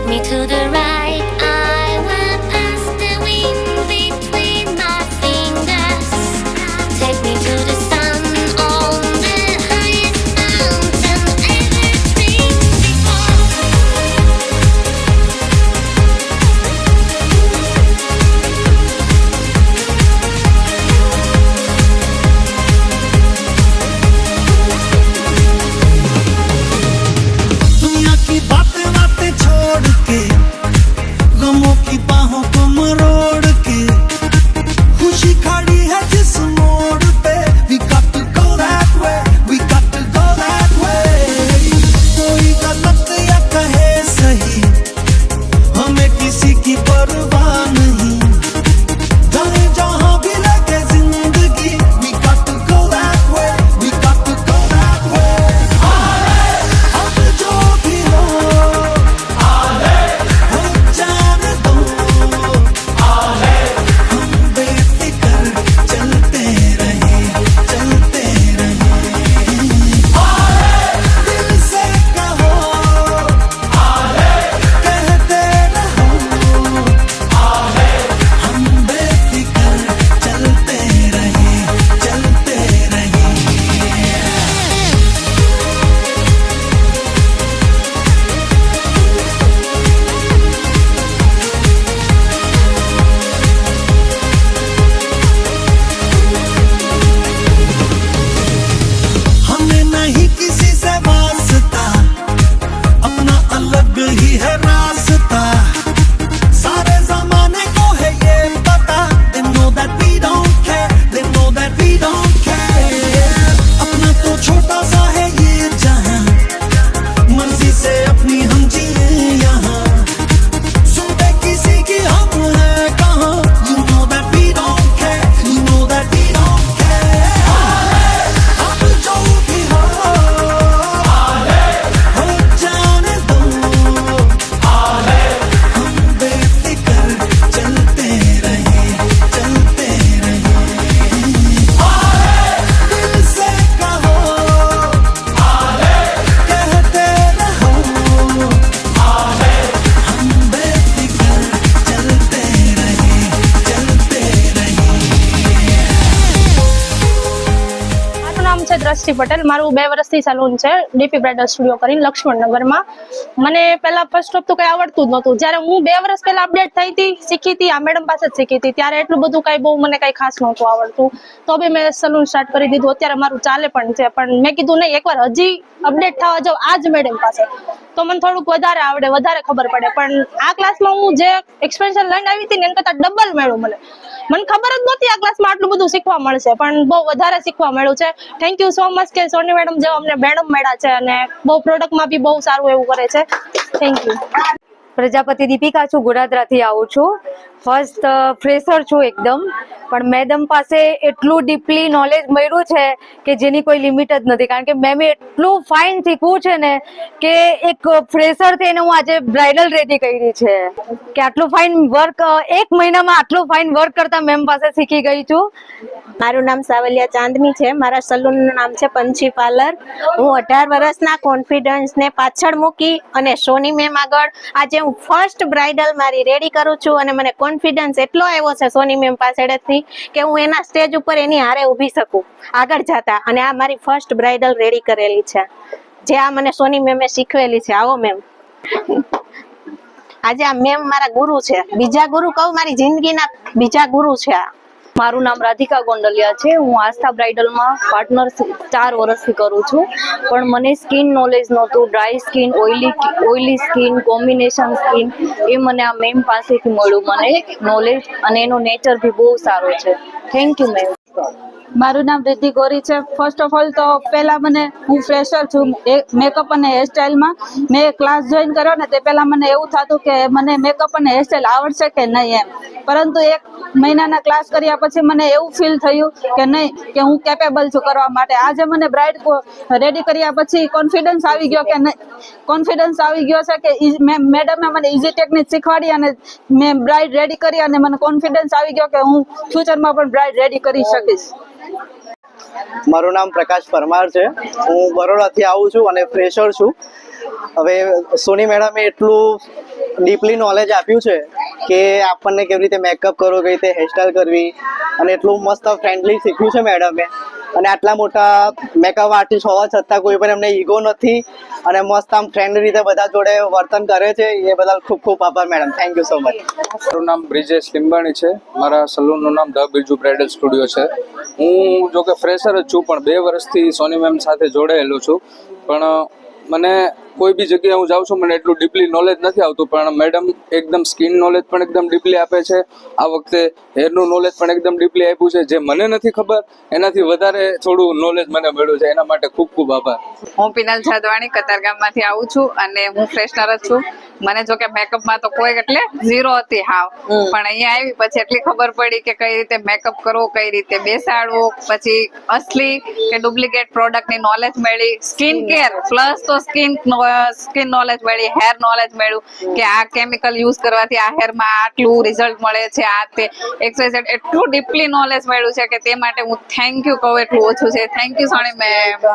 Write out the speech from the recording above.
me to the right, I will pass the wind between my fingers. Take me to the sun on the highest mountain ever dreamed before. दुनिया की बातें बातें छोड़ के गमों की बाहों को मरोड़ के खुशी खड़ी है जिस मोड़ पे we got to go that way, we got to go that way. कोई गलत या कहे सही हमें किसी की परवाह नहीं, जाने जहां भी लगे जिंदगी we got to go that way, we got to go that way. अब जो भी हो जाने दो, हम बेफिक्र चलते रहे दिल से कहो कहते रहो, हम बेफिक्र चलते रहे हमें नहीं किसी से वास्ता, अपना अलग ही है रास्ता, सारे जमाने को है ये पता, they know that we don't care, they know that we don't care. अपना तो छोटा सा है ये जहां, मर्जी से अपनी हम जिए यहाँ, सुनते किसी की हम है कहाँ, you know that we don't care, you know that we don't care. अब जो भी हो जाने दो, हम बेफिक्र चलते रहे दिल से कहो कहते रहो, हम बेफिक्र चलते रहे મારું નામ છે દ્રષ્ટિ પટેલ. મારું 2 વર્ષથી સલૂન છે ડીપી બ્રાઇડલ સ્ટુડિયો કરીને લક્ષ્મણનગરમાં. મને પહેલા ફર્સ્ટ ઓફ તો કંઈ આવડતું જ નહોતું. જ્યારે હું 2 વર્ષ પહેલા અપડેટ થઈ હતી, શીખી હતી, આ મેડમ પાસે જ શીખી હતી, ત્યારે એટલું બધું કાંઈ બહુ મને કાંઈ ખાસ નહોતું આવડતું. તો બી મેં સલૂન સ્ટાર્ટ કરી દીધું. અત્યારે મારું ચાલે પણ છે, પણ મેં કીધું નહીં, એકવાર હજી અપડેટ થવા જાઉં આ જ મેડમ પાસે, તો મને થોડુંક વધારે આવડે, વધારે ખબર પડે. પણ આ ક્લાસમાં હું જે એક્સપેન્શન લઈને આવી હતી ને એના કરતાં ડબલ મળ્યું મને ખબર જ નહોતી આ ક્લાસમાં આટલું બધું શીખવા મળશે, પણ બહુ વધારે શીખવા મળ્યું છે. થેન્ક યુ સો મચ કે સોની મેડમ જેવા અમને મેડમ મળ્યા છે અને બહુ પ્રોડક્ટમાં બી બહુ સારું એવું કરે છે. Thank you. પ્રજાપતિ દીપિકા છું, ગોડાદરાથી આવું છું. ફર્સ્ટ ફ્રેશર છું એકદમ, પણ મેડમ પાસે એટલું ડીપલી નોલેજ મળ્યું છે કે જેની કોઈ લિમિટ જ નથી. કારણ કે મેમે એટલું ફાઇન શીખવું છે ને કે એક ફ્રેશર થઈને હું આજે બ્રાઇડલ રેડી કરી છે કે આટલું ફાઇન વર્ક 1 મહિનામાં આટલું ફાઇન વર્ક કરતા મેમ પાસે શીખી ગઈ છું. મારું નામ સાવલિયા ચાંદની છે. મારા સલૂનનું નામ છે પંછી પાર્લર. હું 18 વર્ષના કોન્ફિડન્સને પાછળ મૂકી અને સોની મેમ આગળ આજે હું ફર્સ્ટ બ્રાઇડલ મારી રેડી કરું છું અને મને કોન્ફિડન્સ એટલો આવ્યો છે સોની મેમ પાસેથી કે હું એના સ્ટેજ ઉપર એની હારે ઊભી શકું આગળ જતા. અને આ મારી ફર્સ્ટ બ્રાઇડલ રેડી કરેલી છે જે આ મને સોની મેમે શીખવેલી છે. આવો મેમ. આજે આ મેમ મારા ગુરુ છે, બીજા ગુરુ કહું, મારી જિંદગીના બીજા ગુરુ છે આ. મારું નામ રાધિકા ગોંડલિયા છે. હું આસ્થા બ્રાઇડલમાં પાર્ટનર 4 વર્ષથી કરું છું, પણ મને સ્કિન નોલેજ નહોતું. Dry skin, oily skin, combination skin, એ મને આ મેમ પાસેથી મળ્યું મને નોલેજ, અને એનો નેચર બી બહુ સારો છે. Thank you ma'am. મારું નામ રિદ્ધિ ગોરી છે. ફર્સ્ટ ઓફ ઓલ તો પહેલા હું ફ્રેશર છું મેકઅપ અને હેરસ્ટાઈલમાં. મેં ક્લાસ જોઈન કર્યો ને તે પહેલા મને એવું થતું કે મને મેકઅપ અને હેરસ્ટાઈલ આવડશે કે નહીં એમ, પરંતુ 1 મહિનાના ક્લાસ કર્યા પછી મને એવું ફીલ થયું કે નહીં, કે હું કેપેબલ છું કરવા માટે. આજે મને બ્રાઇડ રેડી કર્યા પછી કોન્ફિડન્સ આવી ગયો કે છે કે મેડમે મને ઇઝી ટેકનિક શીખવાડી અને મેં બ્રાઇડ રેડી કરી અને મને કોન્ફિડન્સ આવી ગયો કે હું ફ્યુચરમાં પણ બ્રાઇડ રેડી કરી શકીશ. મારું નામ પ્રકાશ પરમાર છે. હું બરોડાથી આવું છું અને ફ્રેશર છું. હવે સોની મેડમે એટલું ડીપલી નોલેજ આપ્યું છે કે આપણને કેવી રીતે મેકઅપ કરવો, કેવી રીતે હેરસ્ટાઈલ કરવી, અને એટલું મસ્ત ફ્રેન્ડલી શીખ્યું છે મેડમે. અને આટલા મોટા મેકઅપ આર્ટિસ્ટ હોવા છતાં કોઈ પણ એમને ઈગો નથી અને મસ્ત આમ ફ્રેન્ડ રીતે બધા જોડે વર્તન કરે છે. એ બદલ ખૂબ ખૂબ આભાર madam. Thank you so much. મારું નામ બ્રિજેશ લીંબાણી છે. મારા સલૂનનું નામ ધ બિરજુ બ્રાઇડલ સ્ટુડિયો છે. હું જો કે ફ્રેશર જ છું, પણ 2 વર્ષથી સોની મેમ સાથે જોડાયેલો છું. પણ મને કોઈ બી જગ્યાએ હું જાઉં છું, મને એટલું ડીપલી નોલેજ નથી આવતું, પણ મેડમ એકદમ સ્કિન નોલેજ પણ એકદમ ડીપલી આપે છે. આ વખતે હેરનું નોલેજ પણ એકદમ ડીપલી આપ્યું છે. જે મને નથી ખબર એનાથી વધારે થોડું નોલેજ મને મળ્યું છે. એના માટે ખૂબ ખૂબ આભાર. હું પિનલ જાદવાણી કતારગામમાંથી આવું છું અને હું ફ્રેશનર જ છું. મને જો કે મેકઅપમાં તો કોઈ એટલે ઝીરો હતી હાવ, પણ અહીંયા આવી પછી એટલી ખબર પડી કે કઈ રીતે મેકઅપ કરવો, કઈ રીતે બેસાડવું, પછી અસલી કે ડુપ્લિકેટ પ્રોડક્ટની નોલેજ મળી. સ્કિન કેર પ્લસ તો સ્કિન નોલેજ મળી, હેર નોલેજ મળ્યું કે આ કેમિકલ યુઝ કરવાથી આ હેરમાં આટલું રિઝલ્ટ મળે છે. આ તે XYZ એટલું ડીપલી નોલેજ મળ્યું છે કે તે માટે હું થેન્ક યુ કહું એટલું ઓછું છે. Thank you Soni ma'am.